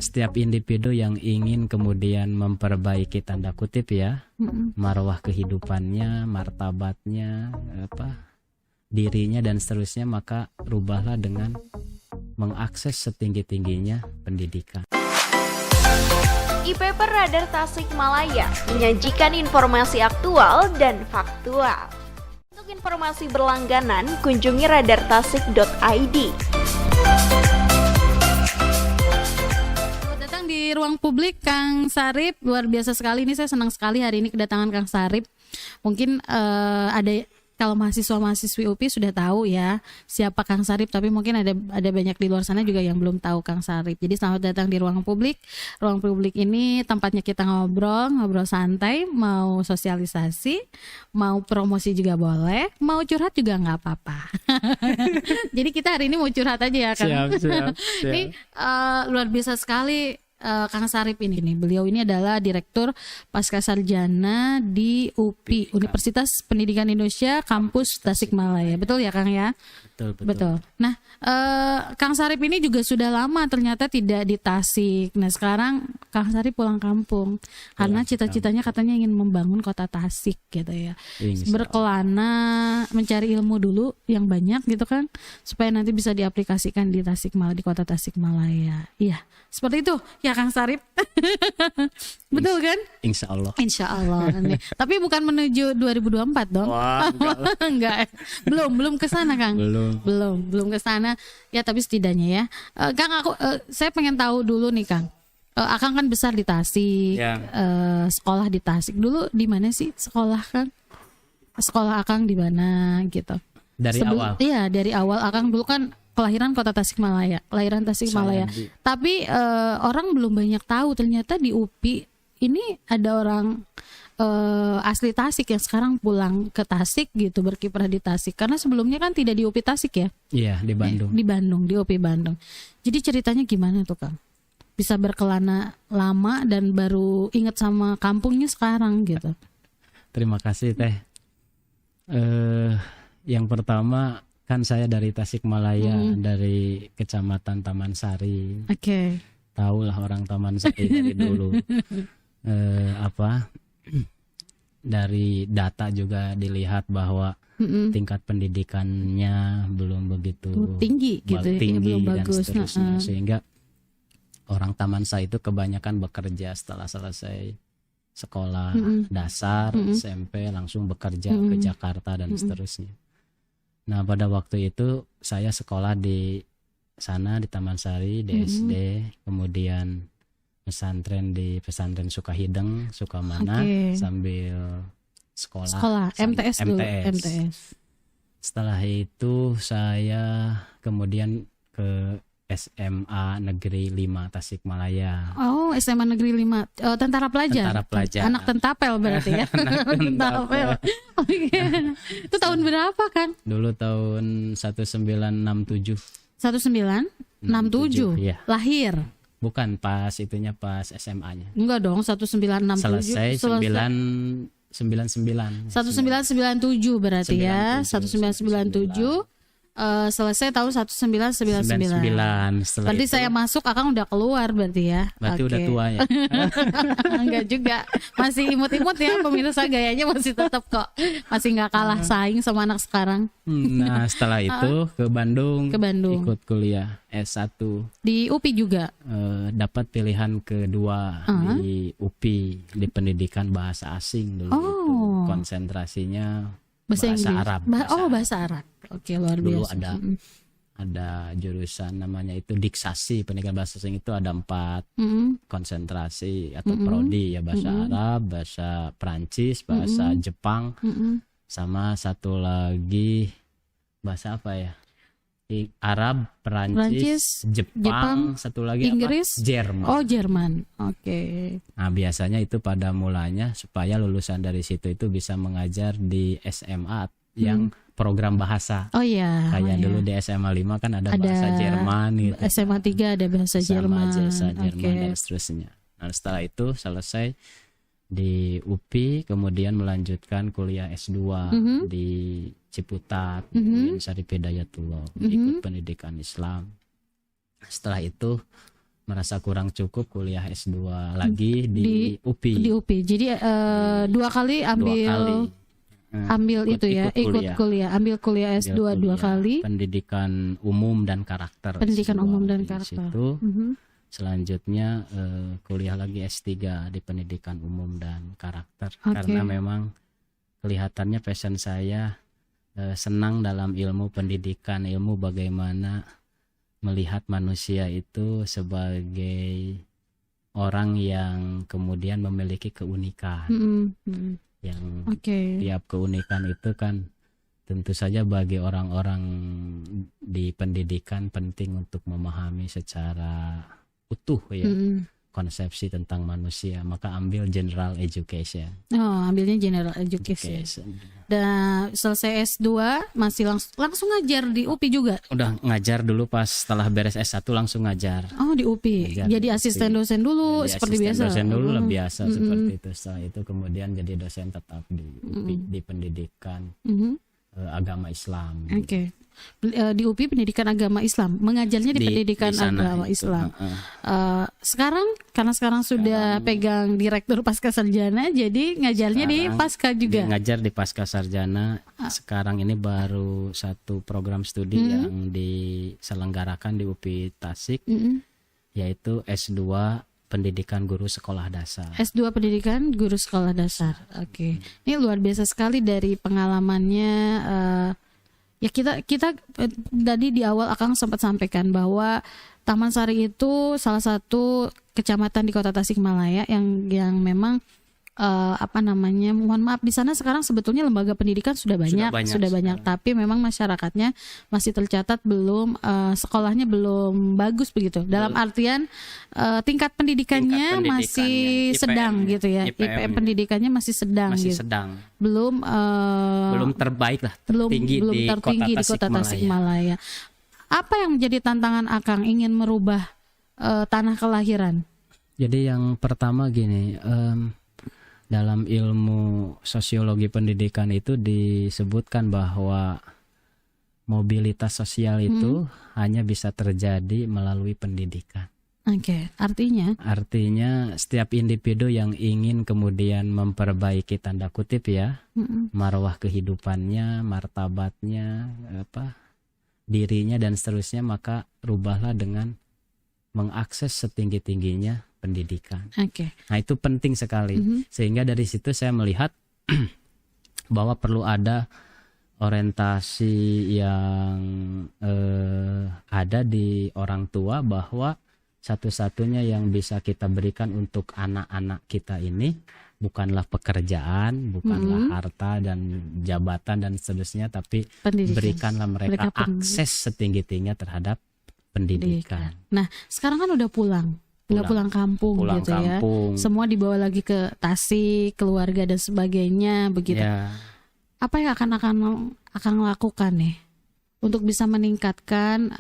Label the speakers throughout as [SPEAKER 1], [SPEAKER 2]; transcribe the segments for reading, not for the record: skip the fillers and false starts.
[SPEAKER 1] setiap individu yang ingin kemudian memperbaiki tanda kutip ya marwah kehidupannya, martabatnya, dirinya dan seterusnya, maka rubahlah dengan mengakses setinggi-tingginya pendidikan.
[SPEAKER 2] IPP Radar Tasikmalaya menyajikan informasi aktual dan faktual. Untuk informasi berlangganan, kunjungi radartasik.id.
[SPEAKER 3] Selamat datang di ruang publik, Kang Sarip. Luar biasa sekali, ini saya senang sekali hari ini kedatangan Kang Sarip. Mungkin ada, kalau mahasiswa-mahasiswi UPI sudah tahu ya siapa Kang Sarip, tapi mungkin ada banyak di luar sana juga yang belum tahu Kang Sarip. Jadi selamat datang di ruang publik. Ruang publik ini tempatnya kita ngobrol santai, mau sosialisasi, mau promosi juga boleh, mau curhat juga nggak apa-apa. Jadi kita hari ini mau curhat aja ya Kang.
[SPEAKER 1] Siap.
[SPEAKER 3] Ini luar biasa sekali. Kang Sarip ini beliau ini adalah Direktur Pascasarjana di UPI, Universitas Pendidikan Indonesia Kampus Tasikmalaya. Betul ya Kang ya? Betul. Nah, Kang Sarip ini juga sudah lama ternyata tidak di Tasik. Nah, sekarang Kang Sarip pulang kampung karena cita-citanya katanya ingin membangun kota Tasik gitu ya. Berkelana mencari ilmu dulu yang banyak gitu kan, supaya nanti bisa diaplikasikan di Tasikmalaya, di kota Tasikmalaya. Iya, seperti itu ya Kang Sarip. Betul kan?
[SPEAKER 1] Insya Allah.
[SPEAKER 3] Tapi bukan menuju 2024 dong.
[SPEAKER 1] Wah,
[SPEAKER 3] enggak. Belum ke sana Kang. Belum ke sana. Ya tapi setidaknya ya. Kang, saya pengen tahu dulu nih Kang. Akang kan besar di Tasik.
[SPEAKER 1] Ya.
[SPEAKER 3] Sekolah di Tasik. Dulu di mana sih sekolah Kang? Sekolah Akang di mana gitu?
[SPEAKER 1] Awal.
[SPEAKER 3] Iya, dari awal. Akang dulu kan kelahiran kota Tasikmalaya, kelahiran Tasikmalaya. Tapi orang belum banyak tahu ternyata di UPI ini ada orang asli Tasik yang sekarang pulang ke Tasik gitu, berkiprah di Tasik. Karena sebelumnya kan tidak di UPI Tasik ya?
[SPEAKER 1] Iya, di Bandung.
[SPEAKER 3] Di UPI Bandung. Jadi ceritanya gimana tuh Kang? Bisa berkelana lama dan baru inget sama kampungnya sekarang gitu.
[SPEAKER 1] Terima kasih Teh. Yang pertama kan saya dari Tasikmalaya, dari Kecamatan Taman Sari.
[SPEAKER 3] Oke.
[SPEAKER 1] Tahu lah orang Taman Sari dari dulu. Dari data juga dilihat bahwa tingkat pendidikannya belum begitu
[SPEAKER 3] tinggi gitu,
[SPEAKER 1] tinggi
[SPEAKER 3] belum
[SPEAKER 1] dan
[SPEAKER 3] bagus.
[SPEAKER 1] seterusnya, sehingga orang Taman Sari itu kebanyakan bekerja setelah selesai sekolah dasar, SMP langsung bekerja ke Jakarta dan seterusnya. Nah, pada waktu itu saya sekolah di sana di Taman Sari, di SD, kemudian pesantren di pesantren Sukahideng, Sukamana, sambil sekolah
[SPEAKER 3] MTS dulu.
[SPEAKER 1] Setelah itu saya kemudian ke SMA Negeri 5 Tasikmalaya.
[SPEAKER 3] Oh, SMA Negeri 5. Tentara pelajar. Anak tentapel berarti ya. Tentapel. Oke. Itu tahun berapa kan?
[SPEAKER 1] Dulu tahun 1967.
[SPEAKER 3] 1967.
[SPEAKER 1] Iya.
[SPEAKER 3] Lahir.
[SPEAKER 1] Bukan, pas SMA-nya.
[SPEAKER 3] Enggak dong, 1967.
[SPEAKER 1] Selesai 1999.
[SPEAKER 3] 1997 berarti ya. 1997. Selesai tahun 1999. Berarti saya masuk Akang udah keluar berarti ya.
[SPEAKER 1] Berarti udah tua ya.
[SPEAKER 3] Enggak juga. Masih imut-imut ya pemirsa, gayanya masih tetap kok. Masih nggak kalah saing sama anak sekarang.
[SPEAKER 1] Nah, setelah itu ke Bandung. Ikut kuliah S1.
[SPEAKER 3] Di UPI juga.
[SPEAKER 1] Dapat pilihan kedua di UPI, di pendidikan bahasa asing dulu itu. Konsentrasinya bahasa Arab.
[SPEAKER 3] Bahasa Arab. Oke, luar biasa.
[SPEAKER 1] Dulu ada jurusan namanya itu diksasi, pendidikan bahasa asing itu ada 4 konsentrasi atau prodi ya, bahasa Arab, bahasa Prancis, bahasa Jepang, sama satu lagi bahasa apa ya? Arab, Prancis, Jepang, satu lagi
[SPEAKER 3] Inggris,
[SPEAKER 1] apa? Jerman.
[SPEAKER 3] Oh, Jerman. Oke.
[SPEAKER 1] Nah, biasanya itu pada mulanya supaya lulusan dari situ itu bisa mengajar di SMA yang program bahasa.
[SPEAKER 3] Oh iya.
[SPEAKER 1] Kayak dulu di SMA 5 kan ada bahasa Jerman gitu.
[SPEAKER 3] SMA 3 ada bahasa Jerman.
[SPEAKER 1] Bahasa Jerman dan seterusnya. Nah, setelah itu selesai di UPI, kemudian melanjutkan kuliah S2 di Ciputat, di Sarip Hidayatullah, ikut pendidikan Islam. Setelah itu merasa kurang cukup, kuliah S2 lagi di UPI.
[SPEAKER 3] Di UPI. Jadi 2 kali ambil itu ya, ikut kuliah, ambil kuliah S2 2 kali.
[SPEAKER 1] Pendidikan umum dan karakter.
[SPEAKER 3] Pendidikan
[SPEAKER 1] S2
[SPEAKER 3] umum dan
[SPEAKER 1] di
[SPEAKER 3] karakter.
[SPEAKER 1] situ. Selanjutnya kuliah lagi S3 di pendidikan umum dan karakter. Karena memang kelihatannya passion saya senang dalam ilmu pendidikan, ilmu bagaimana melihat manusia itu sebagai orang yang kemudian memiliki keunikan. Yang tiap keunikan itu kan tentu saja bagi orang-orang di pendidikan penting untuk memahami secara utuh ya konsepsi tentang manusia, maka ambil general education.
[SPEAKER 3] Ambilnya general education. Dan selesai S2 masih langsung ngajar di UPI juga?
[SPEAKER 1] Udah ngajar dulu, pas setelah beres S1 langsung ngajar.
[SPEAKER 3] Di UPI. Ngajar jadi asisten dosen dulu seperti biasa.
[SPEAKER 1] Dosen dulu lah biasa seperti itu. Setelah itu kemudian jadi dosen tetap di UPI di pendidikan agama Islam. Di
[SPEAKER 3] UPI pendidikan agama Islam, mengajarnya di pendidikan agama Islam. Sekarang karena sekarang sudah pegang direktur pasca sarjana, jadi ngajarnya di pasca juga.
[SPEAKER 1] Ngajar di pasca sarjana. Sekarang ini baru satu program studi yang diselenggarakan di UPI Tasik, yaitu S2 Pendidikan Guru Sekolah Dasar.
[SPEAKER 3] S2 Pendidikan Guru Sekolah Dasar. Ini luar biasa sekali dari pengalamannya. Ya kita tadi di awal Akang sempat sampaikan bahwa Taman Sari itu salah satu kecamatan di Kota Tasikmalaya yang memang mohon maaf, di sana sekarang sebetulnya lembaga pendidikan sudah banyak, tapi memang masyarakatnya masih tercatat belum sekolahnya belum bagus begitu. Dalam artian tingkat pendidikannya masih sedang gitu ya. IPM pendidikannya masih sedang. Belum
[SPEAKER 1] terbaik lah,
[SPEAKER 3] belum
[SPEAKER 1] tertinggi
[SPEAKER 3] di Kota Tasikmalaya. Apa yang menjadi tantangan Akang ingin merubah tanah kelahiran?
[SPEAKER 1] Jadi yang pertama gini, dalam ilmu sosiologi pendidikan itu disebutkan bahwa mobilitas sosial itu hanya bisa terjadi melalui pendidikan. Artinya setiap individu yang ingin kemudian memperbaiki tanda kutip ya, marwah kehidupannya, martabatnya, dirinya dan seterusnya, maka rubahlah dengan mengakses setinggi-tingginya pendidikan. Nah itu penting sekali. Sehingga dari situ saya melihat bahwa perlu ada orientasi yang ada di orang tua, bahwa satu-satunya yang bisa kita berikan untuk anak-anak kita ini bukanlah pekerjaan, bukanlah harta dan jabatan dan seterusnya, tapi berikanlah mereka akses setinggi-tingginya terhadap pendidikan.
[SPEAKER 3] Nah sekarang kan udah pulang kampung gitu ya. Semua dibawa lagi ke Tasik, keluarga dan sebagainya begitu. Apa yang akan lakukan nih untuk bisa meningkatkan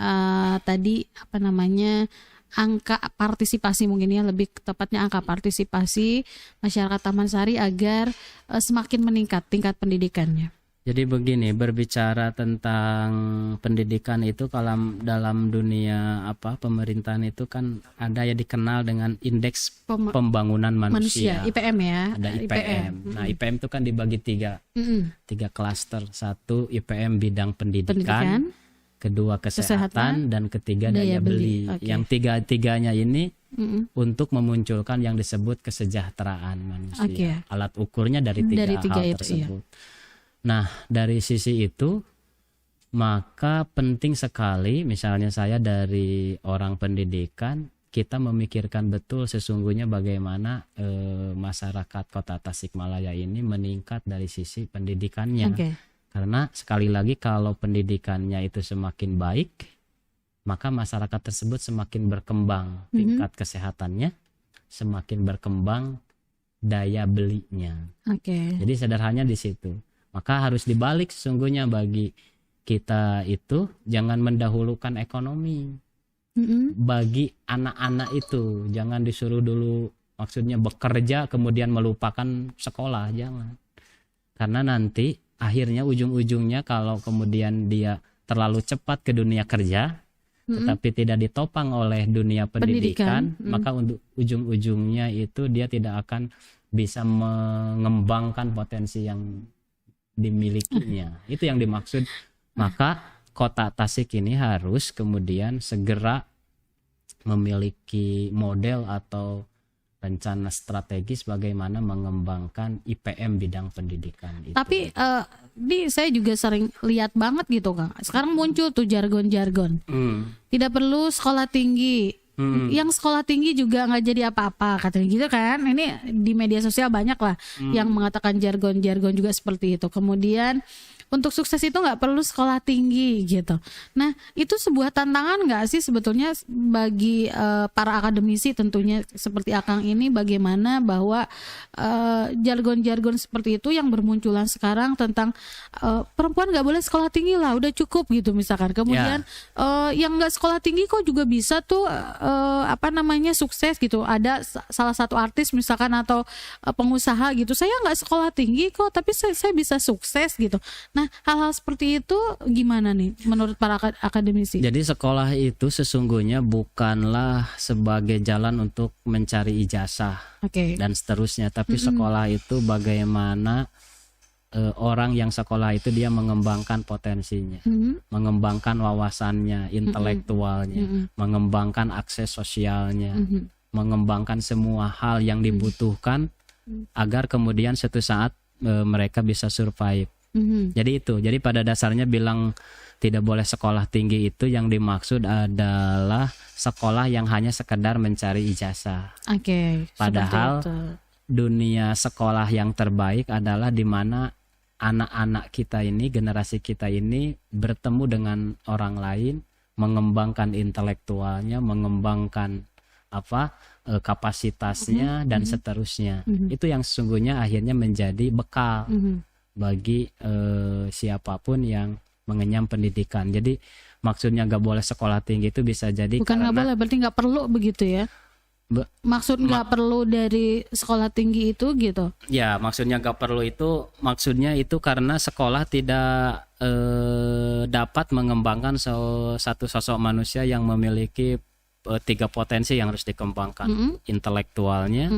[SPEAKER 3] angka partisipasi, mungkin ya lebih tepatnya angka partisipasi masyarakat Taman Sari agar semakin meningkat tingkat pendidikannya?
[SPEAKER 1] Jadi begini, berbicara tentang pendidikan itu kalau dalam dunia pemerintahan itu kan ada yang dikenal dengan indeks pembangunan manusia.
[SPEAKER 3] IPM ya.
[SPEAKER 1] Ada IPM. Nah, IPM itu kan dibagi tiga klaster. Satu IPM bidang pendidikan, kedua kesehatan, dan ketiga daya beli. Yang tiga-tiganya ini untuk memunculkan yang disebut kesejahteraan manusia. Alat ukurnya dari tiga hal tersebut. Nah, dari sisi itu maka penting sekali, misalnya saya dari orang pendidikan, kita memikirkan betul sesungguhnya bagaimana masyarakat Kota Tasikmalaya ini meningkat dari sisi pendidikannya. Karena sekali lagi kalau pendidikannya itu semakin baik, maka masyarakat tersebut semakin berkembang tingkat kesehatannya, semakin berkembang daya belinya. Jadi sederhananya di situ. Maka harus dibalik sesungguhnya bagi kita itu, jangan mendahulukan ekonomi. Bagi anak-anak itu jangan disuruh dulu, maksudnya bekerja kemudian melupakan sekolah, jangan. Karena nanti akhirnya ujung-ujungnya kalau kemudian dia terlalu cepat ke dunia kerja, tetapi tidak ditopang oleh dunia pendidikan, maka untuk ujung-ujungnya itu dia tidak akan bisa mengembangkan potensi yang dimilikinya. Itu yang dimaksud. Maka Kota Tasik ini harus kemudian segera memiliki model atau rencana strategis bagaimana mengembangkan IPM bidang pendidikan itu.
[SPEAKER 3] Tapi ini saya juga sering lihat banget gitu Kang. Sekarang muncul tuh jargon-jargon. Tidak perlu sekolah tinggi. Yang sekolah tinggi juga nggak jadi apa-apa katanya gitu kan. Ini di media sosial banyak lah yang mengatakan jargon-jargon juga seperti itu. Kemudian untuk sukses itu nggak perlu sekolah tinggi gitu. Nah itu sebuah tantangan nggak sih sebetulnya bagi para akademisi tentunya seperti Akang ini, bagaimana bahwa jargon-jargon seperti itu yang bermunculan sekarang tentang perempuan nggak boleh sekolah tinggi lah, udah cukup gitu misalkan. Kemudian yang nggak sekolah tinggi kok juga bisa tuh sukses gitu. Ada salah satu artis misalkan atau pengusaha gitu, saya nggak sekolah tinggi kok tapi saya bisa sukses gitu. Nah hal-hal seperti itu gimana nih menurut para akademisi?
[SPEAKER 1] Jadi sekolah itu sesungguhnya bukanlah sebagai jalan untuk mencari ijazah dan seterusnya, tapi sekolah itu bagaimana orang yang sekolah itu dia mengembangkan potensinya, mengembangkan wawasannya, intelektualnya, mengembangkan akses sosialnya, mengembangkan semua hal yang dibutuhkan agar kemudian suatu saat mereka bisa survive. Jadi pada dasarnya bilang tidak boleh sekolah tinggi itu yang dimaksud adalah sekolah yang hanya sekedar mencari ijazah. Padahal dunia sekolah yang terbaik adalah di mana anak-anak kita ini, generasi kita ini bertemu dengan orang lain, mengembangkan intelektualnya, mengembangkan kapasitasnya dan seterusnya. Itu yang sesungguhnya akhirnya menjadi bekal bagi siapapun yang mengenyam pendidikan. Jadi maksudnya nggak boleh sekolah tinggi itu bisa jadi
[SPEAKER 3] bukan nggak boleh, berarti nggak perlu begitu ya? Maksud nggak perlu dari sekolah tinggi itu gitu? Ya
[SPEAKER 1] maksudnya nggak perlu itu, maksudnya itu karena sekolah tidak dapat mengembangkan satu sosok manusia yang memiliki 3 potensi yang harus dikembangkan, intelektualnya,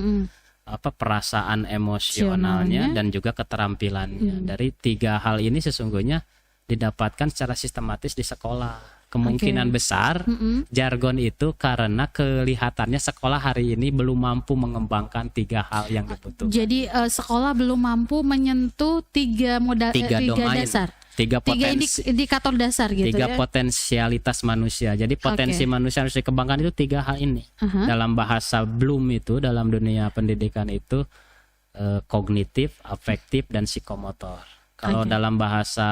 [SPEAKER 1] perasaan emosionalnya dan juga keterampilannya. Dari 3 hal ini sesungguhnya didapatkan secara sistematis di sekolah. Kemungkinan besar jargon itu karena kelihatannya sekolah hari ini belum mampu mengembangkan 3 hal yang dibutuhkan.
[SPEAKER 3] Jadi sekolah belum mampu menyentuh 3 dasar.
[SPEAKER 1] 3
[SPEAKER 3] indikator dasar gitu
[SPEAKER 1] 3 potensialitas manusia. Jadi potensi manusia harus dikembangkan itu 3 hal ini. Dalam bahasa Bloom itu, dalam dunia pendidikan itu kognitif, afektif dan psikomotor. Kalau dalam bahasa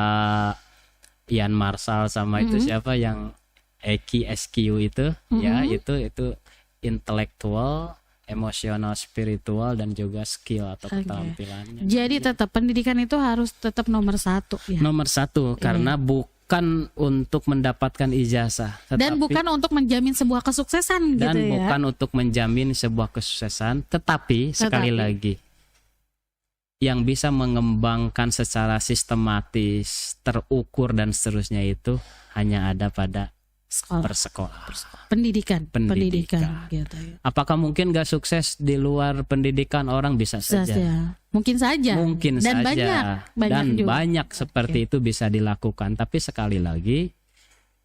[SPEAKER 1] Ian Marshall sama itu siapa yang EQ SQ itu ya itu intelektual, emosional, spiritual dan juga skill atau keterampilannya.
[SPEAKER 3] Jadi tetap pendidikan itu harus tetap nomor 1 ya.
[SPEAKER 1] Nomor 1 karena bukan untuk mendapatkan ijazah
[SPEAKER 3] dan bukan untuk menjamin sebuah kesuksesan
[SPEAKER 1] dan
[SPEAKER 3] gitu ya.
[SPEAKER 1] Bukan untuk menjamin sebuah kesuksesan, tetapi sekali lagi yang bisa mengembangkan secara sistematis, terukur dan seterusnya itu hanya ada pada persekolahan.
[SPEAKER 3] Pendidikan. Gitu ya.
[SPEAKER 1] Apakah mungkin gak sukses di luar pendidikan? Orang bisa saja.
[SPEAKER 3] Mungkin saja. Dan
[SPEAKER 1] banyak seperti itu bisa dilakukan. Tapi sekali lagi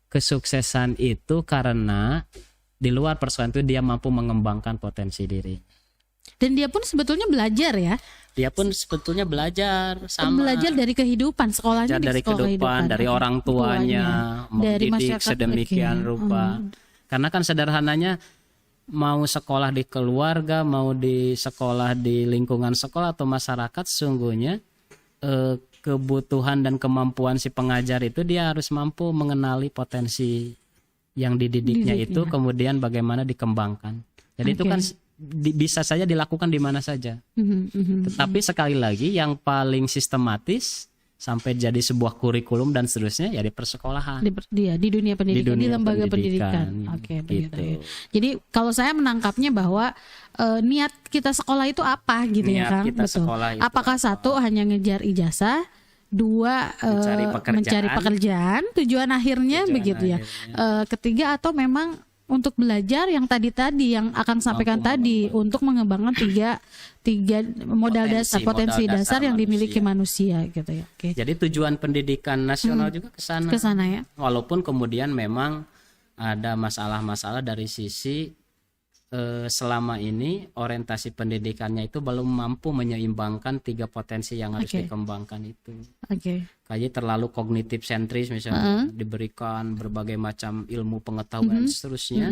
[SPEAKER 1] kesuksesan itu karena di luar persekolahan itu dia mampu mengembangkan potensi diri.
[SPEAKER 3] Dan dia pun sebetulnya belajar ya.
[SPEAKER 1] Dia pun sebetulnya belajar
[SPEAKER 3] dari kehidupan, sekolahnya
[SPEAKER 1] dari kehidupan, dari orang tuanya, mendidik sedemikian rupa. Karena kan sederhananya mau sekolah di keluarga, mau di sekolah di lingkungan sekolah atau masyarakat, sesungguhnya kebutuhan dan kemampuan si pengajar itu dia harus mampu mengenali potensi yang dididiknya itu, kemudian bagaimana dikembangkan. Jadi itu kan bisa saja dilakukan di mana saja. Tetapi sekali lagi yang paling sistematis sampai jadi sebuah kurikulum dan seterusnya ya di persekolahan.
[SPEAKER 3] Di dunia pendidikan, di lembaga pendidikan. Begitu. Jadi kalau saya menangkapnya bahwa niat kita sekolah itu apa gitu ya Kang? Betul. Apakah satu hanya ngejar ijazah dua mencari pekerjaan, tujuan akhirnya begitu ya. Ketiga atau memang untuk belajar yang tadi yang akan sampaikan tadi untuk mengembangkan tiga modal potensi dasar yang dimiliki manusia gitu ya. Oke.
[SPEAKER 1] Jadi tujuan pendidikan nasional juga ke sana
[SPEAKER 3] ya.
[SPEAKER 1] Walaupun kemudian memang ada masalah-masalah dari sisi selama ini orientasi pendidikannya itu belum mampu menyeimbangkan 3 potensi yang harus dikembangkan itu. Kayak terlalu kognitif sentris misalnya, diberikan berbagai macam ilmu pengetahuan seterusnya,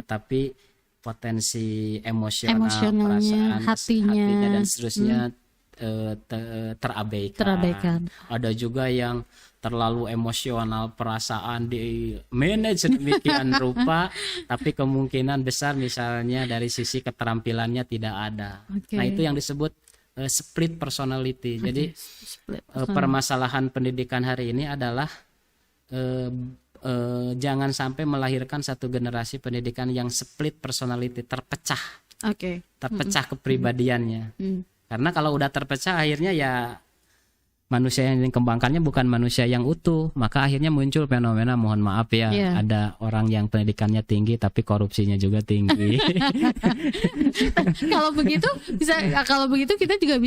[SPEAKER 1] tapi potensi emosional, perasaan, hatinya dan seterusnya terabaikan. Ada juga yang terlalu emosional, perasaan di manage sedemikian rupa, tapi kemungkinan besar misalnya dari sisi keterampilannya tidak ada. Nah itu yang disebut split personality. Jadi permasalahan pendidikan hari ini adalah jangan sampai melahirkan satu generasi pendidikan yang split personality, terpecah kepribadiannya. Karena kalau udah terpecah akhirnya ya manusia yang dikembangkannya bukan manusia yang utuh, maka akhirnya muncul fenomena, mohon maaf ya, ada orang yang pendidikannya tinggi tapi korupsinya juga tinggi.
[SPEAKER 3] Kalau begitu kita juga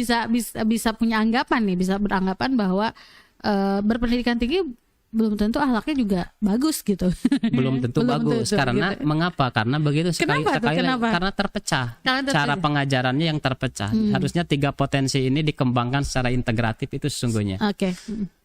[SPEAKER 3] bisa punya anggapan nih, bisa beranggapan bahwa berpendidikan tinggi belum tentu akhlaknya juga bagus gitu.
[SPEAKER 1] Belum tentu bagus karena gitu. Mengapa? Karena begitu sekali karena terpecah. Cara pengajarannya yang terpecah. Harusnya 3 potensi ini dikembangkan secara integratif itu sesungguhnya.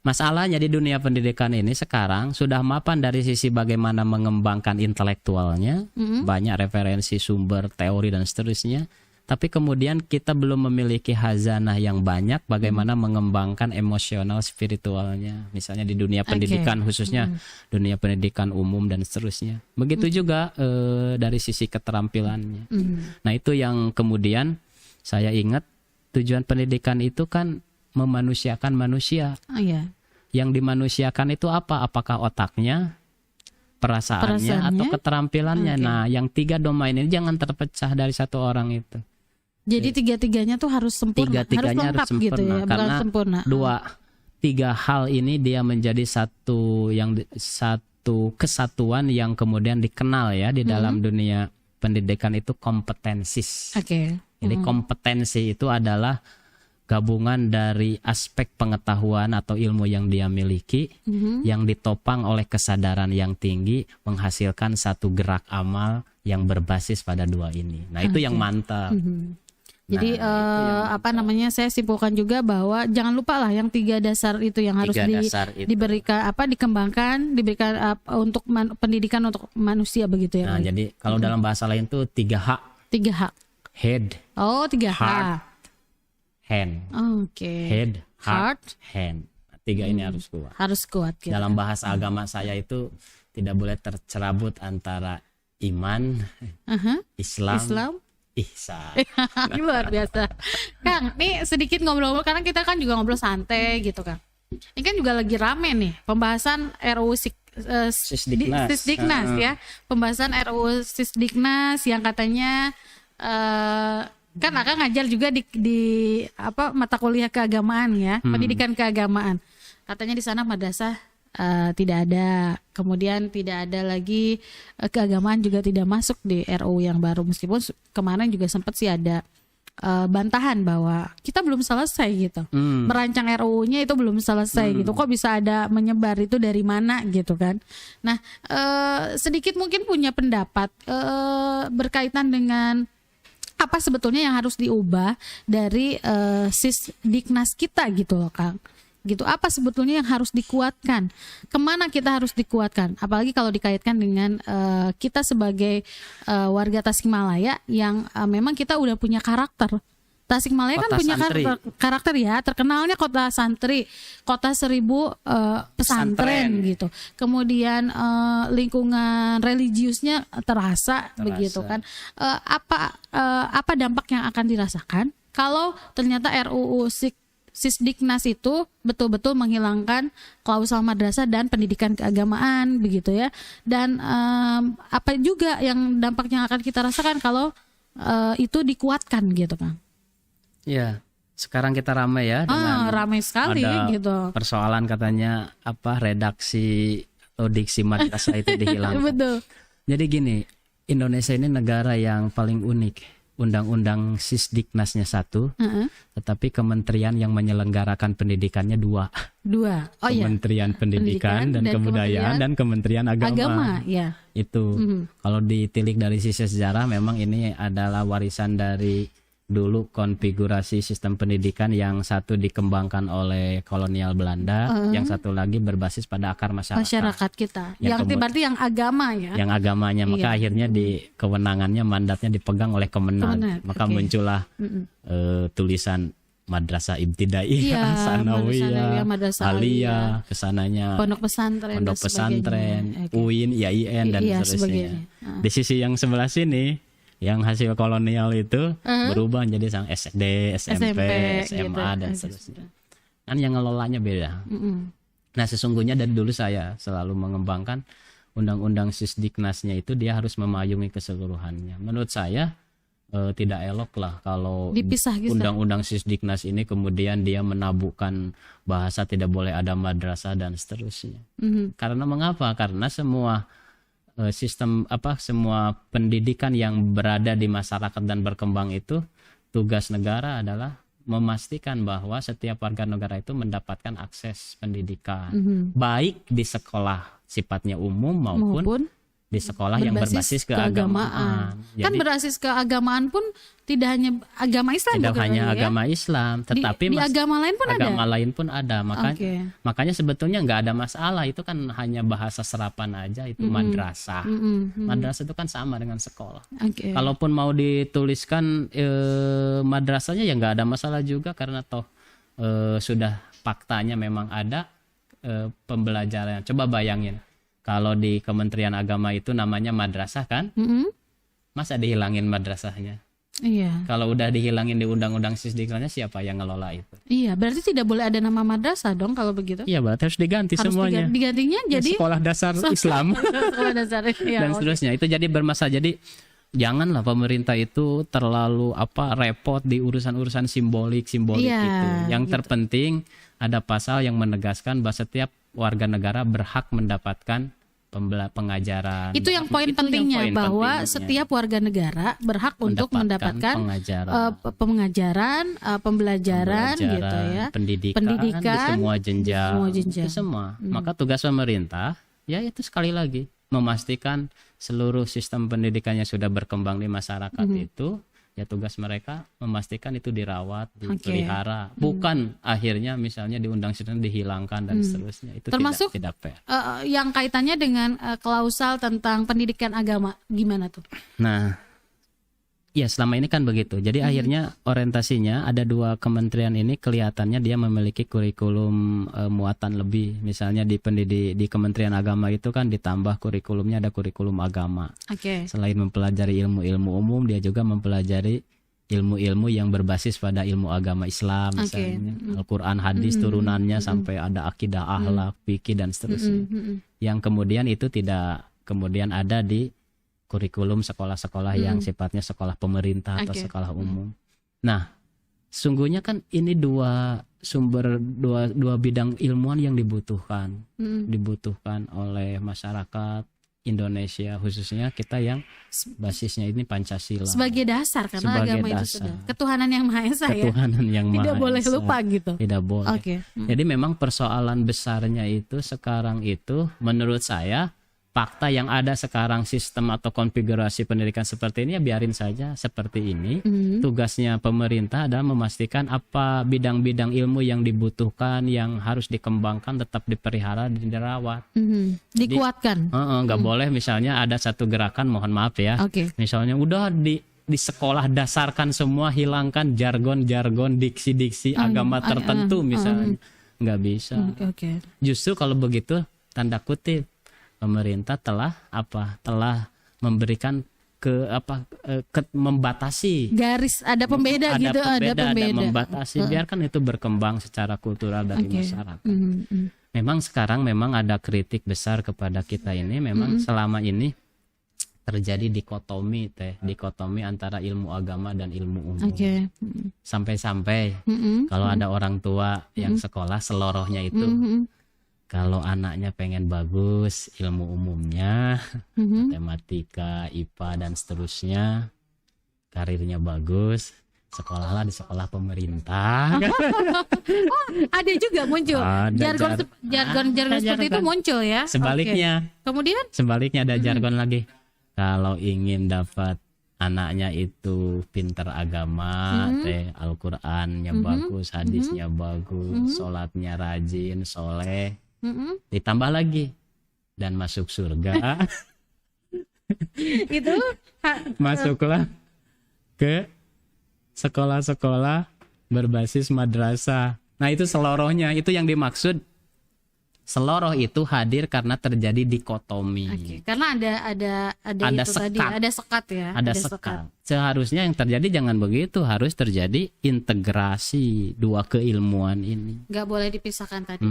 [SPEAKER 1] Masalahnya di dunia pendidikan ini sekarang sudah mapan dari sisi bagaimana mengembangkan intelektualnya, banyak referensi, sumber, teori dan seterusnya. Tapi kemudian kita belum memiliki hazanah yang banyak bagaimana mengembangkan emosional spiritualnya. Misalnya di dunia pendidikan khususnya dunia pendidikan umum dan seterusnya. Begitu juga dari sisi keterampilannya. Nah itu yang kemudian saya ingat tujuan pendidikan itu kan memanusiakan manusia. Yang dimanusiakan itu apa? Apakah otaknya, perasaannya atau keterampilannya? Nah yang 3 domain ini jangan terpecah dari satu orang itu.
[SPEAKER 3] Jadi 3-tiganya tuh harus sempurna,
[SPEAKER 1] harus sempurna
[SPEAKER 3] gitu ya,
[SPEAKER 1] karena
[SPEAKER 3] sempurna.
[SPEAKER 1] 2-3 hal ini dia menjadi satu kesatuan yang kemudian dikenal ya di dalam dunia pendidikan itu kompetensis. Jadi kompetensi itu adalah gabungan dari aspek pengetahuan atau ilmu yang dia miliki yang ditopang oleh kesadaran yang tinggi menghasilkan satu gerak amal yang berbasis pada 2 ini. Nah itu yang mantap.
[SPEAKER 3] Jadi saya simpulkan juga bahwa jangan lupa lah yang 3 dasar itu yang harus diberikan dikembangkan, diberikan untuk pendidikan untuk manusia begitu ya.
[SPEAKER 1] Nah, jadi kalau dalam bahasa lain tuh 3H.
[SPEAKER 3] 3H.
[SPEAKER 1] Head.
[SPEAKER 3] 3H.
[SPEAKER 1] Heart, hand. Head, heart, hand. 3 ini harus kuat.
[SPEAKER 3] Harus kuat. Gitu.
[SPEAKER 1] Dalam bahasa agama saya itu tidak boleh tercerabut antara iman, Islam, ihsan.
[SPEAKER 3] Luar biasa. Kang, nih sedikit ngobrol-ngobrol karena kita kan juga ngobrol santai gitu kan. Ini kan juga lagi rame nih pembahasan RUU Sisdiknas ya. Pembahasan RUU Sisdiknas yang katanya kan akan ngajar juga di mata kuliah keagamaan ya, pendidikan keagamaan. Katanya di sana madrasah tidak ada, kemudian tidak ada lagi keagamaan juga tidak masuk di RUU yang baru, meskipun kemarin juga sempat sih ada bantahan bahwa kita belum selesai gitu, merancang RUU-nya itu belum selesai gitu, kok bisa ada menyebar itu dari mana gitu kan. Nah sedikit mungkin punya pendapat berkaitan dengan apa sebetulnya yang harus diubah dari Sisdiknas kita gitu loh Kang. Gitu, apa sebetulnya yang harus dikuatkan, kemana kita harus dikuatkan, apalagi kalau dikaitkan dengan kita sebagai warga Tasikmalaya yang memang kita udah punya karakter. Tasikmalaya kan punya karakter ya, terkenalnya kota santri, kota 1000 pesantren gitu. Kemudian lingkungan religiusnya terasa begitu kan. Apa dampak yang akan dirasakan kalau ternyata RUU Sisdiknas itu betul-betul menghilangkan klausal madrasah dan pendidikan keagamaan begitu ya. Dan apa juga yang dampak yang akan kita rasakan kalau itu dikuatkan gitu Kang?
[SPEAKER 1] Ya, sekarang kita ramai ya dengan
[SPEAKER 3] ramai sekali
[SPEAKER 1] ada
[SPEAKER 3] gitu.
[SPEAKER 1] persoalan katanya apa redaksi atau diksi madrasah itu dihilangkan.
[SPEAKER 3] Betul.
[SPEAKER 1] Jadi gini, Indonesia ini negara yang paling unik. Undang-undang Sisdiknasnya 1, tetapi kementerian yang menyelenggarakan pendidikannya 2. Oh iya. Kementerian Pendidikan dan Kebudayaan dan Kementerian Agama.
[SPEAKER 3] Ya.
[SPEAKER 1] Itu. Kalau ditilik dari sisi sejarah, memang ini adalah warisan dari dulu konfigurasi sistem pendidikan yang satu dikembangkan oleh kolonial Belanda, yang satu lagi berbasis pada akar masyarakat
[SPEAKER 3] kita. Yang berarti yang agama ya.
[SPEAKER 1] Yang agamanya, maka akhirnya di kewenangannya mandatnya dipegang oleh Kemenag. Maka muncullah tulisan Madrasah Ibtidaiyah, Sanawiyah, Aliyah, kesananya
[SPEAKER 3] Pondok pesantren,
[SPEAKER 1] UIN, IAIN dan seterusnya. Di sisi yang sebelah sini yang hasil kolonial itu berubah menjadi sang SD, SMP, SMA dan seterusnya. Kan yang ngelolanya beda. Nah sesungguhnya dari dulu saya selalu mengembangkan undang-undang Sisdiknasnya itu dia harus memayungi keseluruhannya. Menurut saya tidak elok lah kalau undang-undang Sisdiknas ini kemudian dia menabuhkan bahasa tidak boleh ada madrasah dan seterusnya. Karena mengapa? Karena semua semua pendidikan yang berada di masyarakat dan berkembang itu tugas negara adalah memastikan bahwa setiap warga negara itu mendapatkan akses pendidikan baik di sekolah sifatnya umum maupun di sekolah yang berbasis keagamaan.
[SPEAKER 3] Kan berbasis keagamaan pun tidak hanya agama Islam,
[SPEAKER 1] tidak hanya agama Islam, tetapi
[SPEAKER 3] di agama lain pun
[SPEAKER 1] ada. Makanya sebetulnya nggak ada masalah, itu kan hanya bahasa serapan aja itu madrasah. Madrasah itu kan sama dengan sekolah. Kalaupun mau dituliskan madrasahnya ya nggak ada masalah juga karena toh sudah faktanya memang ada pembelajaran. Coba bayangin. Kalau di Kementerian Agama itu namanya madrasah kan, masa dihilangin madrasahnya?
[SPEAKER 3] Iya.
[SPEAKER 1] Kalau udah dihilangin di Undang-Undang Sisdiknasnya siapa yang ngelola itu?
[SPEAKER 3] Iya, berarti tidak boleh ada nama madrasah dong kalau begitu?
[SPEAKER 1] Iya, berarti harus diganti semuanya.
[SPEAKER 3] Digantinya jadi
[SPEAKER 1] sekolah dasar Islam
[SPEAKER 3] sekolah dasar
[SPEAKER 1] dan seterusnya. Itu jadi bermasalah. Jadi janganlah pemerintah itu terlalu repot di urusan-urusan simbolik itu. Yang terpenting ada pasal yang menegaskan bahwa setiap warga negara berhak mendapatkan pengajaran.
[SPEAKER 3] Itu yang poin pentingnya bahwa setiap warga negara berhak untuk mendapatkan pengajaran, pembelajaran gitu ya, pendidikan
[SPEAKER 1] di semua jenjang. Itu semua. Maka tugas pemerintah ya itu sekali lagi memastikan seluruh sistem pendidikannya sudah berkembang di masyarakat itu. Ya tugas mereka memastikan itu dirawat, dipelihara, bukan akhirnya misalnya di undang-undang dihilangkan dan seterusnya. Itu
[SPEAKER 3] termasuk
[SPEAKER 1] tidak fair.
[SPEAKER 3] Yang kaitannya dengan klausal tentang pendidikan agama gimana tuh?
[SPEAKER 1] Nah, ya selama ini kan begitu. Jadi akhirnya orientasinya ada dua kementerian ini kelihatannya dia memiliki kurikulum muatan lebih. Misalnya di Kementerian Agama itu kan ditambah kurikulumnya ada kurikulum agama. Selain mempelajari ilmu-ilmu umum, dia juga mempelajari ilmu-ilmu yang berbasis pada ilmu agama Islam, misalnya Al-Quran, hadis turunannya sampai ada akidah, akhlak, fikih dan seterusnya. Yang kemudian itu tidak kemudian ada di kurikulum sekolah-sekolah yang sifatnya sekolah pemerintah atau sekolah umum. Nah, sungguhnya kan ini dua bidang ilmuwan yang dibutuhkan oleh masyarakat Indonesia, khususnya kita yang basisnya ini Pancasila.
[SPEAKER 3] Sebagai dasar karena agama itu sudah ketuhanan yang Maha Esa ya. Tidak boleh lupa gitu.
[SPEAKER 1] Tidak boleh. Jadi memang persoalan besarnya itu sekarang itu menurut saya fakta yang ada sekarang sistem atau konfigurasi pendidikan seperti ini ya biarin saja seperti ini. Tugasnya pemerintah adalah memastikan apa bidang-bidang ilmu yang dibutuhkan, yang harus dikembangkan tetap dipelihara dan dirawat.
[SPEAKER 3] Dikuatkan.
[SPEAKER 1] Nggak boleh misalnya ada satu gerakan, mohon maaf ya. Misalnya udah di sekolah dasarkan semua, hilangkan jargon-jargon, diksi-diksi agama tertentu misalnya. Nggak bisa. Justru kalau begitu tanda kutip pemerintah telah memberikan membatasi
[SPEAKER 3] garis, ada pembeda gitu, ada
[SPEAKER 1] membatasi, biarkan itu berkembang secara kultural dari masyarakat. Memang sekarang memang ada kritik besar kepada kita ini, memang selama ini terjadi dikotomi antara ilmu agama dan ilmu umum.
[SPEAKER 3] Oke.
[SPEAKER 1] Sampai-sampai kalau ada orang tua yang sekolah selorohnya itu, kalau anaknya pengen bagus ilmu umumnya, matematika, IPA dan seterusnya, karirnya bagus, sekolahlah di sekolah pemerintah.
[SPEAKER 3] Ada juga muncul jargon seperti itu muncul ya.
[SPEAKER 1] Sebaliknya.
[SPEAKER 3] Okay. Kemudian
[SPEAKER 1] sebaliknya ada jargon lagi. Kalau ingin dapat anaknya itu pintar agama, Al-Qur'annya bagus, hadisnya bagus, sholatnya rajin, soleh, ditambah lagi dan masuk surga.
[SPEAKER 3] Itu
[SPEAKER 1] masuklah ke sekolah-sekolah berbasis madrasah. Nah, itu selorohnya, itu yang dimaksud. Seloroh itu hadir karena terjadi dikotomi.
[SPEAKER 3] Okay. Karena ada itu
[SPEAKER 1] sekat.
[SPEAKER 3] Tadi, ada sekat ya.
[SPEAKER 1] Ada sekat. Seharusnya yang terjadi jangan begitu, harus terjadi integrasi dua keilmuan ini.
[SPEAKER 3] Nggak boleh dipisahkan tadi.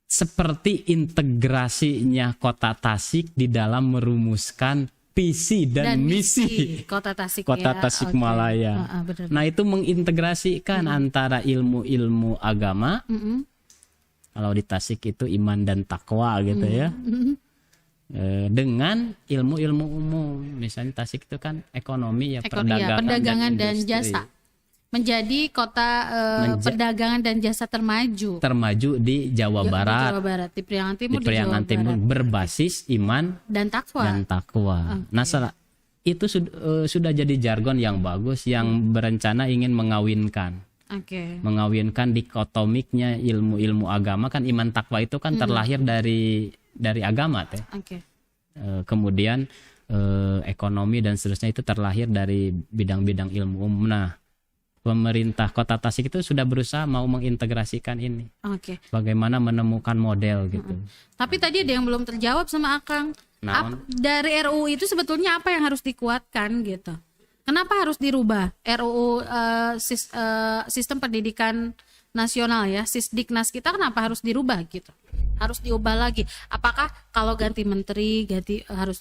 [SPEAKER 1] Seperti integrasinya Kota Tasik di dalam merumuskan visi dan misi
[SPEAKER 3] Kota Tasik
[SPEAKER 1] Malaya. Nah, itu mengintegrasikan antara ilmu-ilmu agama. Kalau di Tasik itu iman dan takwa gitu ya. Dengan ilmu-ilmu umum. Misalnya Tasik itu kan ekonomi ya,
[SPEAKER 3] perdagangan dan jasa. Menjadi kota perdagangan dan jasa termaju
[SPEAKER 1] di Jawa Barat.
[SPEAKER 3] Di Priangan Timur,
[SPEAKER 1] di Priangan Timur berbasis iman
[SPEAKER 3] dan takwa.
[SPEAKER 1] Nah, itu sudah jadi jargon yang bagus yang berencana ingin mengawinkan. Mengawinkan dikotomiknya ilmu-ilmu agama, kan iman takwa itu kan terlahir dari agama teh. Kemudian ekonomi dan seterusnya itu terlahir dari bidang-bidang ilmu umum. Nah, pemerintah Kota Tasik itu sudah berusaha mau mengintegrasikan ini. Bagaimana menemukan model gitu.
[SPEAKER 3] Tapi tadi ada yang belum terjawab sama Akang. Dari RUU itu sebetulnya apa yang harus dikuatkan gitu? Kenapa harus dirubah RUU sistem pendidikan nasional ya, Sisdiknas kita kenapa harus dirubah gitu? Harus diubah lagi. Apakah kalau ganti menteri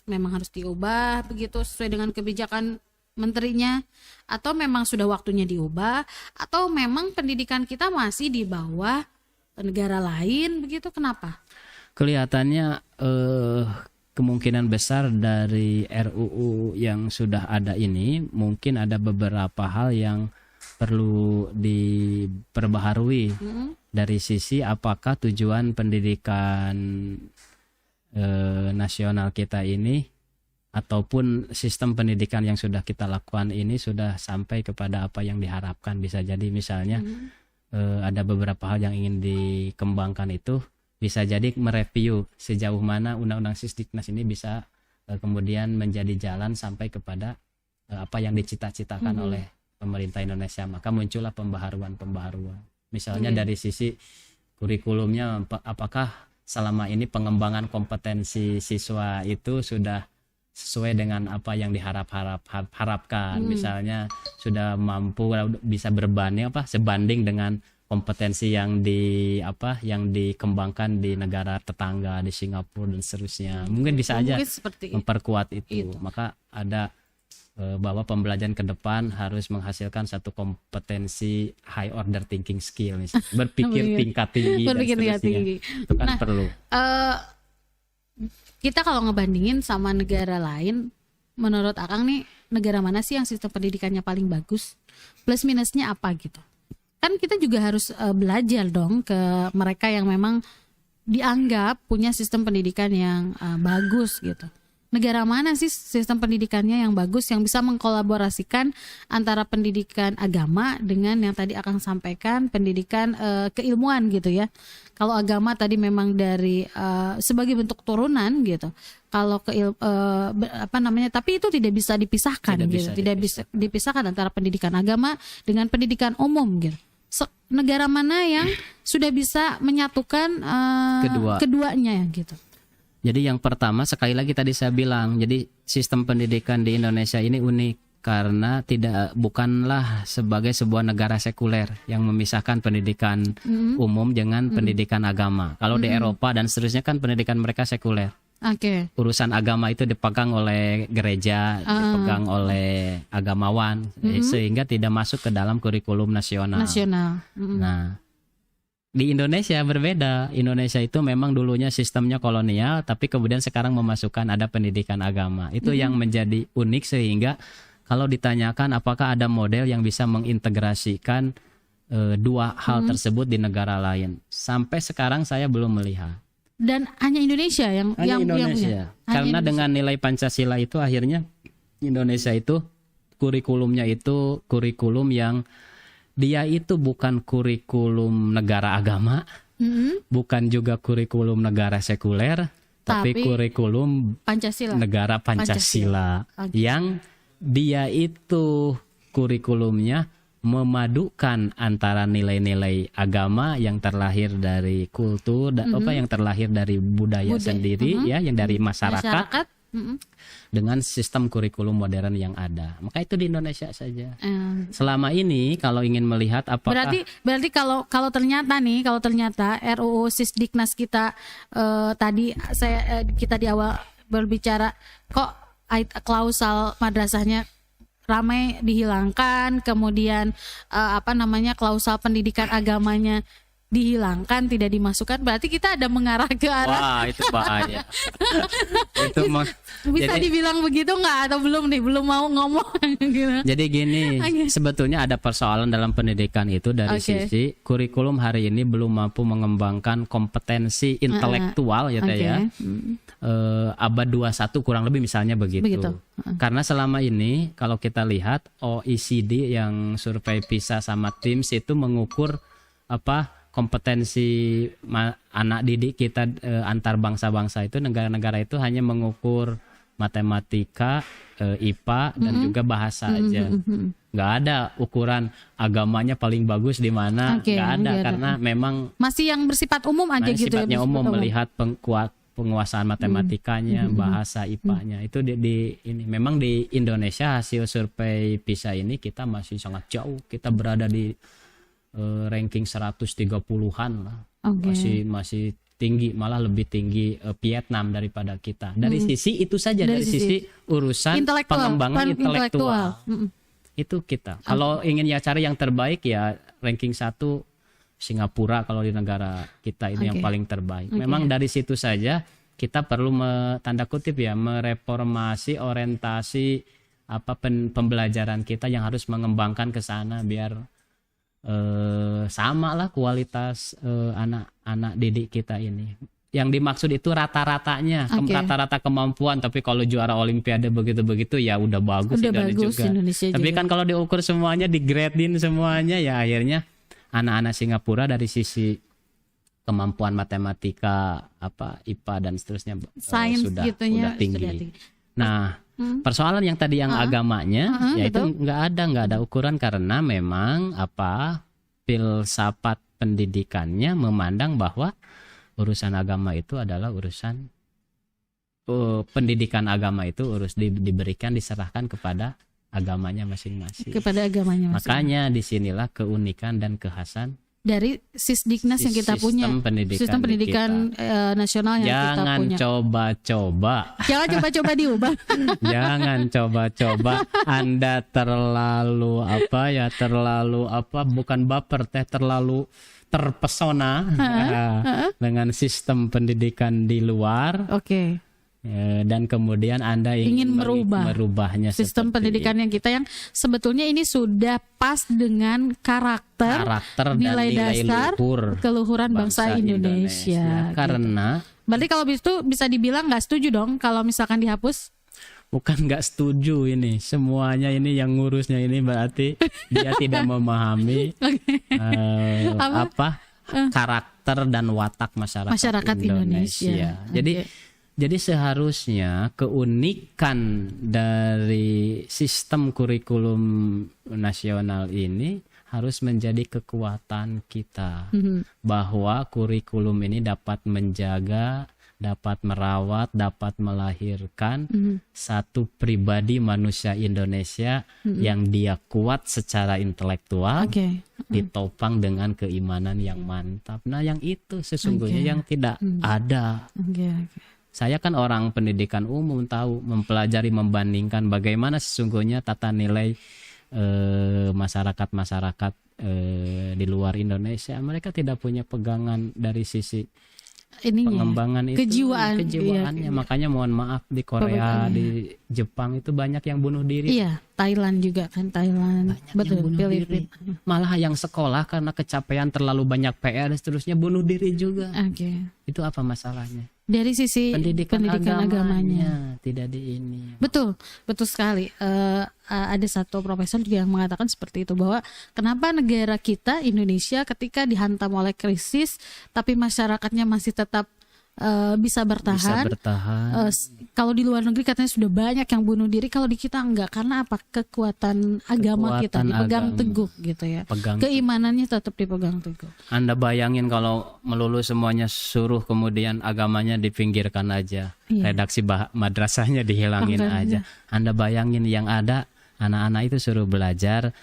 [SPEAKER 3] memang harus diubah begitu sesuai dengan kebijakan menterinya, atau memang sudah waktunya diubah, atau memang pendidikan kita masih di bawah negara lain begitu? Kenapa?
[SPEAKER 1] Kelihatannya kemungkinan besar dari RUU yang sudah ada ini mungkin ada beberapa hal yang perlu diperbaharui dari sisi apakah tujuan pendidikan nasional kita ini ataupun sistem pendidikan yang sudah kita lakukan ini sudah sampai kepada apa yang diharapkan. Bisa jadi misalnya ada beberapa hal yang ingin dikembangkan itu bisa jadi mereview sejauh mana undang-undang Sisdiknas ini bisa kemudian menjadi jalan sampai kepada apa yang dicita-citakan oleh pemerintah Indonesia. Maka muncullah pembaharuan. Misalnya dari sisi kurikulumnya, apakah selama ini pengembangan kompetensi siswa itu sudah sesuai dengan apa yang diharapkan. Misalnya sudah mampu bisa sebanding dengan kompetensi yang dikembangkan di negara tetangga, di Singapura dan seterusnya. Mungkin bisa aja memperkuat itu. Maka ada bahwa pembelajaran ke depan harus menghasilkan satu kompetensi high order thinking skill, misalnya berpikir tingkat tinggi dan seterusnya. Itu kan perlu.
[SPEAKER 3] Kita kalau ngebandingin sama negara lain, menurut Akang nih negara mana sih yang sistem pendidikannya paling bagus? Plus minusnya apa gitu? Kan kita juga harus belajar dong ke mereka yang memang dianggap punya sistem pendidikan yang bagus gitu. Negara mana sih sistem pendidikannya yang bagus, yang bisa mengkolaborasikan antara pendidikan agama dengan yang tadi Akang sampaikan pendidikan keilmuan gitu ya. Kalau agama tadi memang dari sebagai bentuk turunan gitu. Kalau tapi itu tidak bisa dipisahkan tidak bisa dipisahkan antara pendidikan agama dengan pendidikan umum gitu. Negara mana yang sudah bisa menyatukan keduanya gitu?
[SPEAKER 1] Jadi yang pertama, sekali lagi tadi saya bilang, jadi sistem pendidikan di Indonesia ini unik karena bukanlah sebagai sebuah negara sekuler yang memisahkan pendidikan umum dengan pendidikan agama. Kalau di Eropa dan seterusnya kan pendidikan mereka sekuler.
[SPEAKER 3] Oke.
[SPEAKER 1] Urusan agama itu dipegang oleh gereja, dipegang oleh agamawan, sehingga tidak masuk ke dalam kurikulum nasional. Nah, di Indonesia berbeda. Indonesia itu memang dulunya sistemnya kolonial, tapi kemudian sekarang memasukkan ada pendidikan agama. Itu yang menjadi unik, sehingga kalau ditanyakan apakah ada model yang bisa mengintegrasikan dua hal tersebut di negara lain, sampai sekarang saya belum melihat.
[SPEAKER 3] Dan hanya Indonesia yang
[SPEAKER 1] Indonesia. Karena dengan nilai Pancasila itu akhirnya Indonesia itu kurikulumnya itu kurikulum yang dia itu bukan kurikulum negara agama, bukan juga kurikulum negara sekuler, tapi kurikulum negara Pancasila. Yang dia itu kurikulumnya memadukan antara nilai-nilai agama yang terlahir dari kultur, yang terlahir dari budaya sendiri, ya, yang dari masyarakat. Dengan sistem kurikulum modern yang ada. Maka itu di Indonesia saja. Selama ini kalau ingin melihat apakah
[SPEAKER 3] berarti kalau ternyata RUU Sisdiknas kita tadi kita di awal berbicara kok klausal madrasahnya ramai dihilangkan, kemudian klausal pendidikan agamanya dihilangkan, tidak dimasukkan, berarti kita ada mengarah ke arah.
[SPEAKER 1] Wah, itu bahaya. Itu
[SPEAKER 3] bisa dibilang begitu nggak, atau belum belum mau ngomong gitu.
[SPEAKER 1] Jadi gini, sebetulnya ada persoalan dalam pendidikan itu dari sisi kurikulum hari ini belum mampu mengembangkan kompetensi intelektual ya. Abad 21 kurang lebih misalnya begitu. Karena selama ini kalau kita lihat OECD yang survei PISA sama TIMSS itu mengukur kompetensi anak didik kita antar bangsa-bangsa itu, negara-negara itu hanya mengukur matematika, IPA dan juga bahasa aja. Nggak ada ukuran agamanya paling bagus di mana, nggak ada, karena memang
[SPEAKER 3] masih yang bersifat umum aja gitu.
[SPEAKER 1] Sifatnya umum, melihat penguasaan matematikanya, bahasa, IPA-nya. Itu di ini memang di Indonesia hasil survei PISA ini kita masih sangat jauh. Kita berada di ranking 130-an lah. Masih tinggi, malah lebih tinggi Vietnam daripada kita. Dari sisi itu saja, dari sisi urusan pengembangan intelektual. Itu kita. Kalau ingin cari yang terbaik, ya ranking 1 Singapura kalau di negara kita ini yang paling terbaik. Memang dari situ saja kita perlu tanda kutip ya mereformasi orientasi pembelajaran kita yang harus mengembangkan ke sana biar sama lah kualitas anak-anak didik kita ini. Yang dimaksud itu rata-ratanya, rata-rata kemampuan. Tapi kalau juara Olimpiade begitu-begitu ya udah bagus, Indonesia juga. Tapi kan kalau diukur semuanya, digradein semuanya, ya akhirnya anak-anak Singapura dari sisi kemampuan matematika, IPA dan seterusnya sudah tinggi. Nah, persoalan yang tadi yang agamanya, yaitu nggak ada ukuran, karena memang filsafat pendidikannya memandang bahwa urusan agama itu adalah urusan pendidikan agama itu diberikan, diserahkan kepada agamanya masing-masing. Makanya disinilah keunikan dan kekhasan
[SPEAKER 3] dari Sisdiknas yang kita punya, sistem pendidikan nasional yang kita punya. Jangan coba-coba diubah.
[SPEAKER 1] Jangan coba-coba Anda terlalu bukan baper, terlalu terpesona dengan sistem pendidikan di luar. Dan kemudian Anda ingin merubahnya
[SPEAKER 3] sistem pendidikan yang kita, yang sebetulnya ini sudah pas dengan karakter nilai dasar keluhuran bangsa Indonesia.
[SPEAKER 1] Karena
[SPEAKER 3] berarti kalau itu bisa dibilang nggak setuju dong kalau misalkan dihapus?
[SPEAKER 1] Bukan nggak setuju, ini semuanya ini yang ngurusnya ini berarti dia tidak memahami karakter dan watak masyarakat Indonesia. Jadi seharusnya keunikan dari sistem kurikulum nasional ini harus menjadi kekuatan kita. Bahwa kurikulum ini dapat menjaga, dapat merawat, dapat melahirkan satu pribadi manusia Indonesia yang dia kuat secara intelektual, ditopang dengan keimanan yang mantap. Nah, yang itu sesungguhnya yang tidak ada. Saya kan orang pendidikan umum, tahu mempelajari, membandingkan bagaimana sesungguhnya tata nilai masyarakat di luar Indonesia. Mereka tidak punya pegangan dari sisi pengembangan itu, kejiwaannya.
[SPEAKER 3] Iya.
[SPEAKER 1] Makanya mohon maaf di Korea, di Jepang itu banyak yang bunuh diri.
[SPEAKER 3] Iya, Thailand juga kan, Thailand.
[SPEAKER 1] Banyak
[SPEAKER 3] Betul,
[SPEAKER 1] yang bunuh diri.
[SPEAKER 3] Filipina.
[SPEAKER 1] Malah yang sekolah karena kecapean terlalu banyak PR dan seterusnya bunuh diri juga.
[SPEAKER 3] Oke.
[SPEAKER 1] Itu apa masalahnya?
[SPEAKER 3] Dari sisi pendidikan agamanya.
[SPEAKER 1] Tidak di ini.
[SPEAKER 3] Betul, betul sekali. Ada satu profesor juga yang mengatakan seperti itu, bahwa kenapa negara kita Indonesia ketika dihantam oleh krisis tapi masyarakatnya masih tetap bisa bertahan. Kalau di luar negeri katanya sudah banyak yang bunuh diri, kalau di kita enggak. Karena apa? Kekuatan agama kita dipegang teguh gitu ya. Keimanannya tetap dipegang teguh.
[SPEAKER 1] Anda bayangin kalau melulu semuanya suruh, kemudian agamanya dipinggirkan aja. Iya. Redaksi madrasahnya dihilangin aja. Anda bayangin yang ada anak-anak itu suruh belajar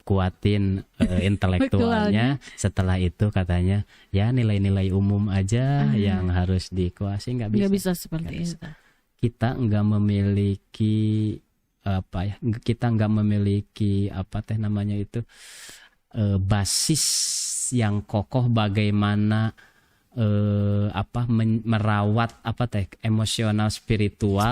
[SPEAKER 1] kuatin intelektualnya. Setelah itu katanya ya nilai-nilai umum aja yang harus dikuasai. Nggak bisa
[SPEAKER 3] seperti itu.
[SPEAKER 1] Kita nggak memiliki basis yang kokoh bagaimana merawat emosional spiritual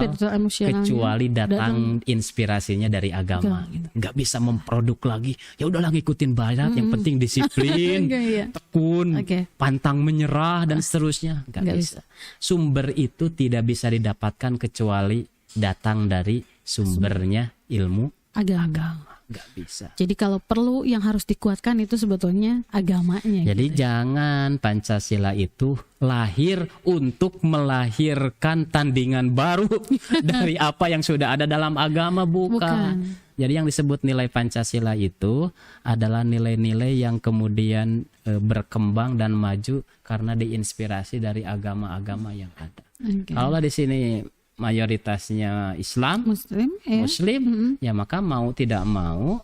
[SPEAKER 1] kecuali datang inspirasinya dari agama gitu. Nggak bisa memproduk lagi, ya udahlah ngikutin barat, yang penting disiplin, tekun, pantang menyerah dan seterusnya. Nggak bisa. Sumber itu tidak bisa didapatkan kecuali datang dari sumbernya ilmu agama. Nggak bisa.
[SPEAKER 3] Jadi kalau perlu yang harus dikuatkan itu sebetulnya agamanya.
[SPEAKER 1] Jadi jangan Pancasila itu lahir untuk melahirkan tandingan baru dari apa yang sudah ada dalam agama, bukan. Jadi yang disebut nilai Pancasila itu adalah nilai-nilai yang kemudian berkembang dan maju karena diinspirasi dari agama-agama yang ada. Kalau di sini mayoritasnya Islam, Muslim, ya maka mau tidak mau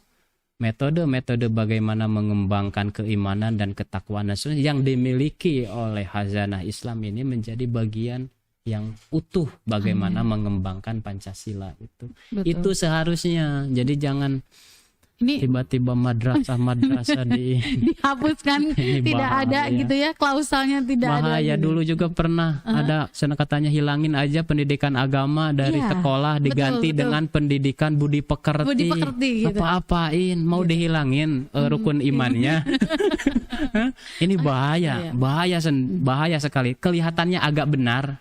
[SPEAKER 1] metode-metode bagaimana mengembangkan keimanan dan ketakwaan yang dimiliki oleh khazanah Islam ini menjadi bagian yang utuh bagaimana mengembangkan Pancasila itu. Itu seharusnya. Jadi jangan tiba-tiba madrasah
[SPEAKER 3] dihapuskan, tidak ada gitu ya, klausalnya tidak ada.
[SPEAKER 1] Bahaya. Dulu juga pernah ada katanya hilangin aja pendidikan agama dari sekolah, diganti dengan pendidikan budi pekerti gitu. Apa-apain mau dihilangin rukun imannya. Ini bahaya sekali. Kelihatannya agak benar,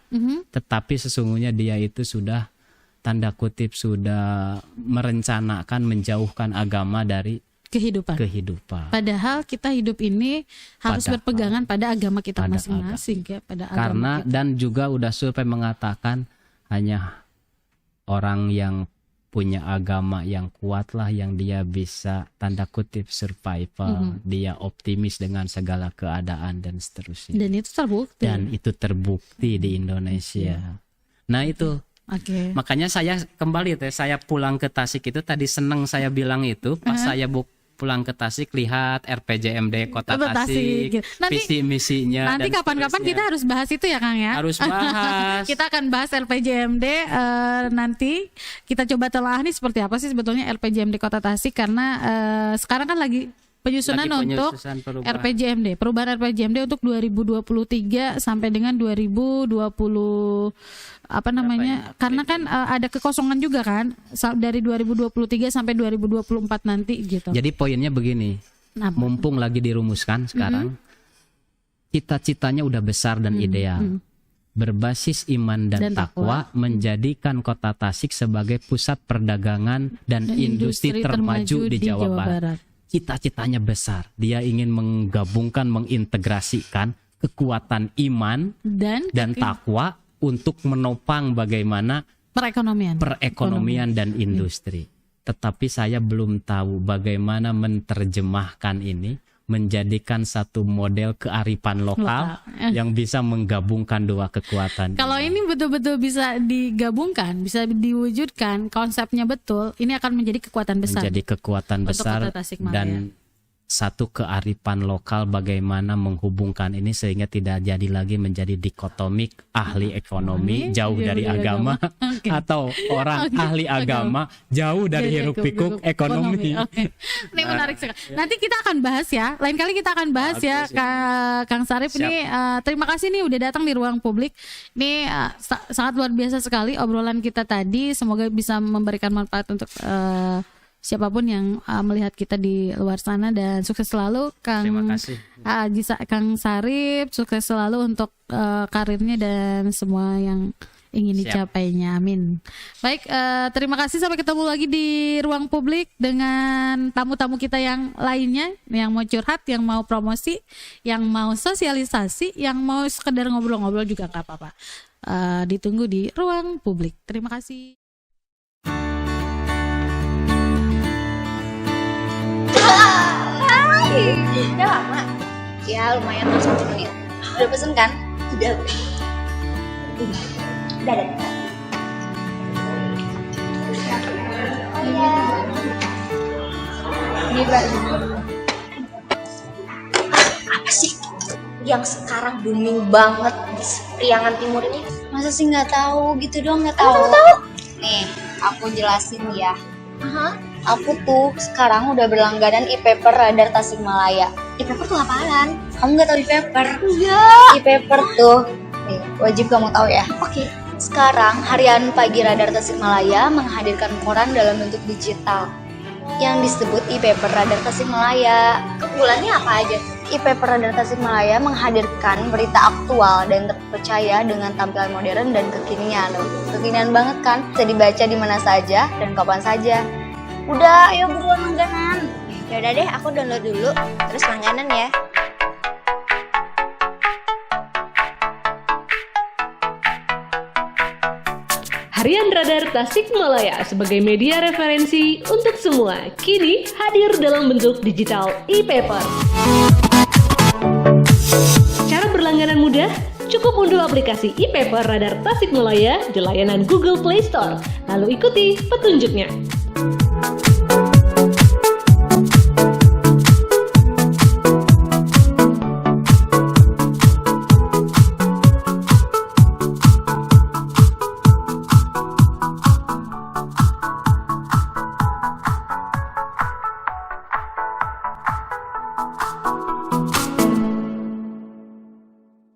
[SPEAKER 1] tetapi sesungguhnya dia itu sudah tanda kutip sudah merencanakan menjauhkan agama dari kehidupan.
[SPEAKER 3] Padahal kita hidup ini harus berpegangan pada agama kita masing-masing ya, pada
[SPEAKER 1] karena
[SPEAKER 3] agama kita.
[SPEAKER 1] Dan juga udah survei mengatakan hanya orang yang punya agama yang kuatlah yang dia bisa tanda kutip survival, dia optimis dengan segala keadaan dan seterusnya. Dan itu terbukti di Indonesia. Nah itu. Makanya saya kembali saya pulang ke Tasik itu tadi seneng saya bilang itu pas saya pulang ke Tasik lihat RPJMD Kota Tasik, visi misinya.
[SPEAKER 3] Nanti kapan-kapan kita harus bahas itu ya Kang ya.
[SPEAKER 1] Harus bahas.
[SPEAKER 3] Kita akan bahas RPJMD nanti kita coba telah nih seperti apa sih sebetulnya RPJMD Kota Tasik, karena sekarang kan lagi penyusunan untuk RPJMD, perubahan RPJMD untuk 2023 sampai dengan 2020 karena kan ada kekosongan juga kan dari 2023 sampai 2024 nanti gitu.
[SPEAKER 1] Jadi poinnya begini, mumpung lagi dirumuskan sekarang, cita-citanya udah besar dan ideal. Berbasis iman dan takwa menjadikan Kota Tasik sebagai pusat perdagangan dan industri termaju di Jawa Barat. Cita-citanya besar. Dia ingin menggabungkan, mengintegrasikan kekuatan iman dan takwa untuk menopang bagaimana perekonomian dan industri. Tetapi saya belum tahu bagaimana menerjemahkan ini menjadikan satu model kearifan lokal yang bisa menggabungkan dua kekuatan.
[SPEAKER 3] Kalau ini betul-betul bisa digabungkan, bisa diwujudkan, konsepnya betul, ini akan menjadi kekuatan besar.
[SPEAKER 1] Menjadi kekuatan besar dan satu kearifan lokal bagaimana menghubungkan ini sehingga tidak jadi lagi menjadi dikotomik ahli ekonomi jauh dari agama atau orang ahli agama jauh dari hiruk pikuk ekonomi.
[SPEAKER 3] Ini menarik sekali. Nanti kita akan bahas ya. Lain kali kita akan bahas ya, Kang Sarip. Ini terima kasih nih udah datang di Ruang Publik. Ini sangat luar biasa sekali obrolan kita tadi. Semoga bisa memberikan manfaat untuk siapapun yang melihat kita di luar sana, dan sukses selalu Kang.
[SPEAKER 1] Terima kasih.
[SPEAKER 3] Kang Sarip, sukses selalu untuk karirnya dan semua yang ingin dicapainya. Amin. Baik, terima kasih, sampai ketemu lagi di Ruang Publik dengan tamu-tamu kita yang lainnya, yang mau curhat, yang mau promosi, yang mau sosialisasi, yang mau sekedar ngobrol-ngobrol juga nggak apa-apa. Ditunggu di Ruang Publik. Terima kasih.
[SPEAKER 4] Udah lama? Ya lumayan lah, 1 menit. Udah pesen kan? Udah. Udah ada. Ini baru. Apa sih yang sekarang booming banget di Priangan Timur ini?
[SPEAKER 5] Masa sih nggak tahu gitu doang, nggak tahu. Nih, aku jelasin ya. Aku tuh sekarang udah berlangganan e-paper Radar Tasikmalaya.
[SPEAKER 4] E-paper tuh apaan?
[SPEAKER 5] Kamu nggak tahu e-paper?
[SPEAKER 4] Enggak.
[SPEAKER 5] E-paper tuh, nih, wajib kamu tahu ya.
[SPEAKER 4] Oke.
[SPEAKER 5] Sekarang Harian Pagi Radar Tasikmalaya menghadirkan koran dalam bentuk digital yang disebut e-paper Radar Tasikmalaya.
[SPEAKER 4] Keunggulannya apa aja?
[SPEAKER 5] e-paper Radar Tasikmalaya menghadirkan berita aktual dan terpercaya dengan tampilan modern dan kekinian. Kekinian banget kan? Bisa dibaca di mana saja dan kapan saja. Udah, ayo buruan langganan.
[SPEAKER 4] Yaudah deh, aku download dulu, terus langganan ya.
[SPEAKER 6] Harian Radar Tasikmalaya sebagai media referensi untuk semua kini hadir dalam bentuk digital e-paper. Cara berlangganan mudah, cukup unduh aplikasi e-paper Radar Tasikmalaya di layanan Google Play Store, lalu ikuti petunjuknya.